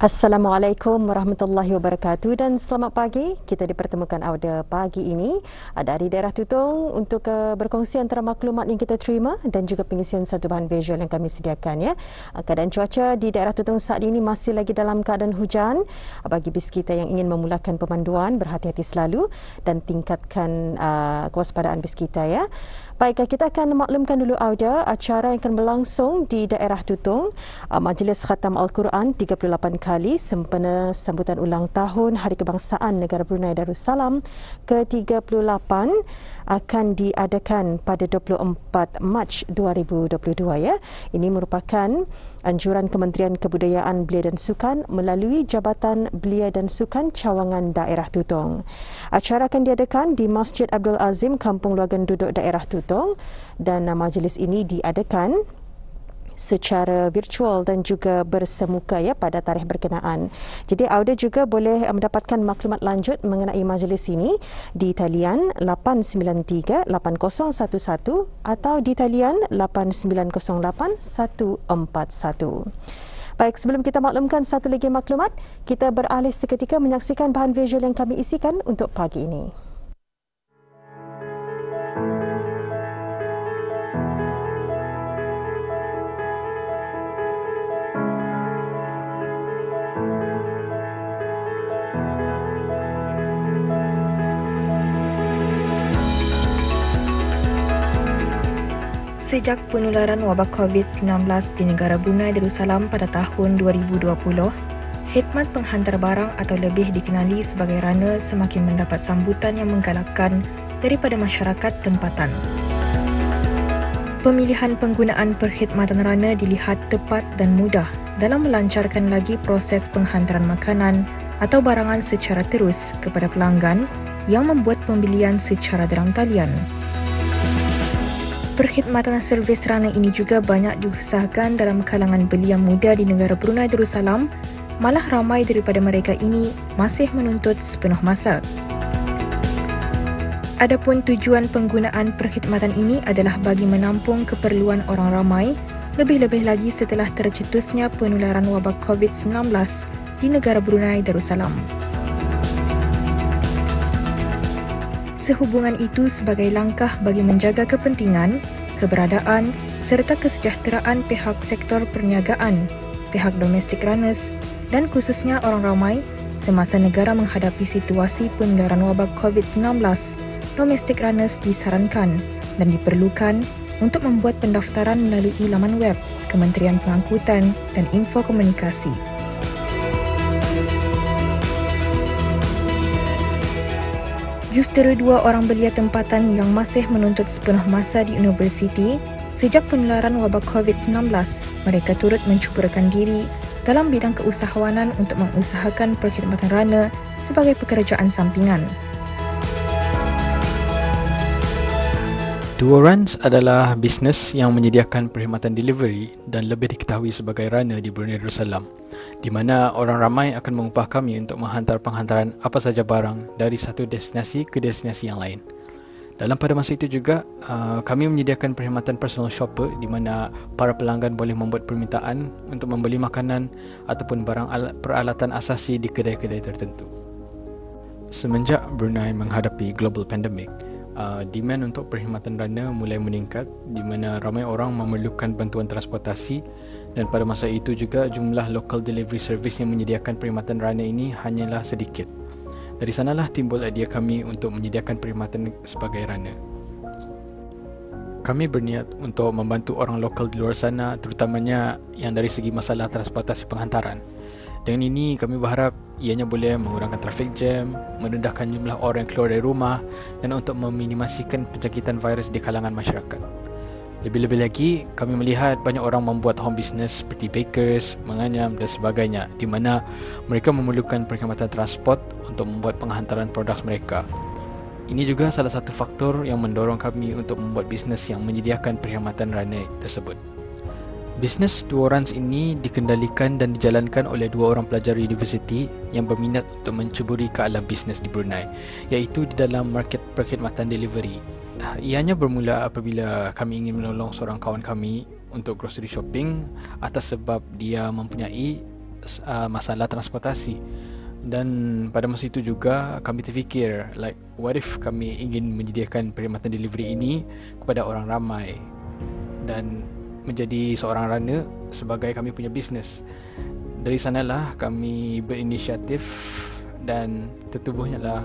Assalamualaikum warahmatullahi wabarakatuh dan selamat pagi. Kita dipertemukan pada pagi ini dari daerah Tutong untuk berkongsi antara maklumat yang kita terima dan juga pengisian satu bahan visual yang kami sediakan ya. Keadaan cuaca di daerah Tutong saat ini masih lagi dalam keadaan hujan. Bagi bis kita yang ingin memulakan pemanduan, berhati-hati selalu dan tingkatkan kewaspadaan bis kita ya. Baik, kita akan maklumkan dulu Auda acara yang akan berlangsung di daerah Tutong. Majlis Khatam Al-Quran 38 kali sempena sambutan ulang tahun Hari Kebangsaan Negara Brunei Darussalam ke-38 akan diadakan pada 24 Mac 2022 ya. Ini merupakan anjuran Kementerian Kebudayaan Belia dan Sukan melalui Jabatan Belia dan Sukan Cawangan Daerah Tutong. Acara akan diadakan di Masjid Abdul Azim, Kampung Luagan Duduk Daerah Tutong dan majlis ini diadakan secara virtual dan juga bersemuka ya pada tarikh berkenaan. Jadi Auda juga boleh mendapatkan maklumat lanjut mengenai majlis ini di talian 893 8011 atau di talian 8908 141. Baik, sebelum kita maklumkan satu lagi maklumat, kita beralih seketika menyaksikan bahan visual yang kami isikan untuk pagi ini. Sejak penularan wabak COVID-19 di negara Brunei Darussalam pada tahun 2020, khidmat penghantar barang atau lebih dikenali sebagai Rana semakin mendapat sambutan yang menggalakkan daripada masyarakat tempatan. Pemilihan penggunaan perkhidmatan Rana dilihat tepat dan mudah dalam melancarkan lagi proses penghantaran makanan atau barangan secara terus kepada pelanggan yang membuat pembelian secara dalam talian. Perkhidmatan servis Rana ini juga banyak diusahakan dalam kalangan belia muda di negara Brunei Darussalam, malah ramai daripada mereka ini masih menuntut sepenuh masa. Adapun tujuan penggunaan perkhidmatan ini adalah bagi menampung keperluan orang ramai, lebih-lebih lagi setelah tercetusnya penularan wabak COVID-19 di negara Brunei Darussalam. Sehubungan itu sebagai langkah bagi menjaga kepentingan, keberadaan serta kesejahteraan pihak sektor perniagaan, pihak domestik runners dan khususnya orang ramai semasa negara menghadapi situasi penularan wabak COVID-19, domestik runners disarankan dan diperlukan untuk membuat pendaftaran melalui laman web Kementerian Pengangkutan dan Info Komunikasi. Justeru dua orang belia tempatan yang masih menuntut sepenuh masa di universiti sejak penularan wabak COVID-19, mereka turut mencuburkan diri dalam bidang keusahawanan untuk mengusahakan perkhidmatan Rana sebagai pekerjaan sampingan. Duo Runs adalah bisnes yang menyediakan perkhidmatan delivery dan lebih diketahui sebagai Rana di Brunei Darussalam, di mana orang ramai akan mengupah kami untuk menghantar penghantaran apa saja barang dari satu destinasi ke destinasi yang lain. Dalam pada masa itu juga, kami menyediakan perkhidmatan personal shopper di mana para pelanggan boleh membuat permintaan untuk membeli makanan ataupun barang peralatan asasi di kedai-kedai tertentu. Semenjak Brunei menghadapi global pandemic, demand untuk perkhidmatan Rana mulai meningkat di mana ramai orang memerlukan bantuan transportasi dan pada masa itu juga jumlah local delivery service yang menyediakan perkhidmatan Rana ini hanyalah sedikit. Dari sanalah timbul idea kami untuk menyediakan perkhidmatan sebagai Rana. Kami berniat untuk membantu orang lokal di luar sana, terutamanya yang dari segi masalah transportasi penghantaran. Dengan ini kami berharap ianya boleh mengurangkan traffic jam, merendahkan jumlah orang yang keluar dari rumah dan untuk meminimasikan penjangkitan virus di kalangan masyarakat. Lebih-lebih lagi, kami melihat banyak orang membuat home business seperti bakers, menganyam dan sebagainya di mana mereka memerlukan perkhidmatan transport untuk membuat penghantaran produk mereka. Ini juga salah satu faktor yang mendorong kami untuk membuat bisnes yang menyediakan perkhidmatan Rana tersebut. Bisnes Duo Runs ini dikendalikan dan dijalankan oleh dua orang pelajar universiti yang berminat untuk menceburi ke alam bisnes di Brunei, iaitu di dalam market perkhidmatan delivery. Ianya bermula apabila kami ingin menolong seorang kawan kami untuk grocery shopping atas sebab dia mempunyai masalah transportasi. Dan pada masa itu juga kami terfikir, like, what if kami ingin menyediakan perkhidmatan delivery ini kepada orang ramai dan menjadi seorang runner sebagai kami punya bisnes. Dari sanalah kami berinisiatif dan tertubuhnya lah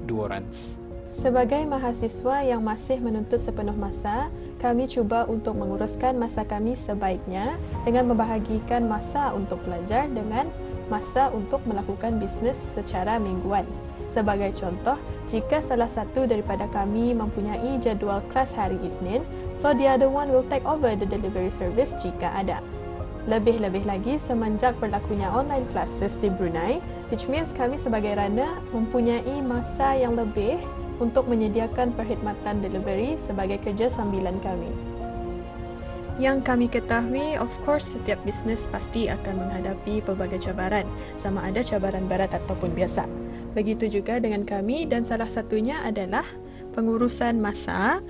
Duo Runs. Sebagai mahasiswa yang masih menuntut sepenuh masa, kami cuba untuk menguruskan masa kami sebaiknya dengan membahagikan masa untuk belajar dengan masa untuk melakukan bisnes secara mingguan. Sebagai contoh, jika salah satu daripada kami mempunyai jadual kelas hari Isnin, so the other one will take over the delivery service jika ada. Lebih-lebih lagi semenjak berlakunya online classes di Brunei, which means kami sebagai runner mempunyai masa yang lebih untuk menyediakan perkhidmatan delivery sebagai kerja sambilan kami. Yang kami ketahui, of course, setiap bisnes pasti akan menghadapi pelbagai cabaran, sama ada cabaran berat ataupun biasa. Begitu juga dengan kami dan salah satunya adalah pengurusan masa.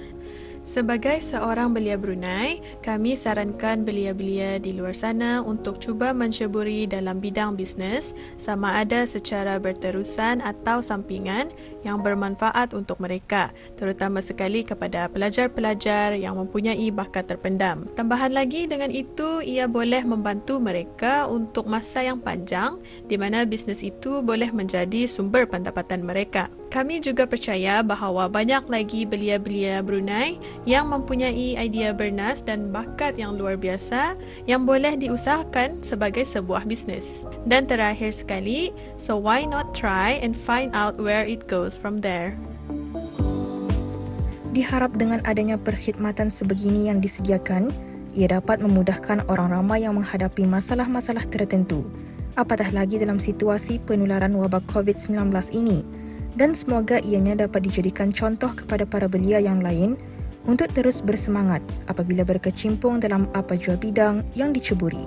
Sebagai seorang belia Brunei, kami sarankan belia-belia di luar sana untuk cuba menceburi dalam bidang bisnes sama ada secara berterusan atau sampingan yang bermanfaat untuk mereka, terutama sekali kepada pelajar-pelajar yang mempunyai bakat terpendam. Tambahan lagi dengan itu, ia boleh membantu mereka untuk masa yang panjang di mana bisnes itu boleh menjadi sumber pendapatan mereka. Kami juga percaya bahawa banyak lagi belia-belia Brunei yang mempunyai idea bernas dan bakat yang luar biasa yang boleh diusahakan sebagai sebuah bisnes. Dan terakhir sekali, so why not try and find out where it goes from there. Diharap dengan adanya perkhidmatan sebegini yang disediakan, ia dapat memudahkan orang ramai yang menghadapi masalah-masalah tertentu, apatah lagi dalam situasi penularan wabak COVID-19 ini. Dan semoga ianya dapat dijadikan contoh kepada para belia yang lain untuk terus bersemangat apabila berkecimpung dalam apa jua bidang yang diceburi.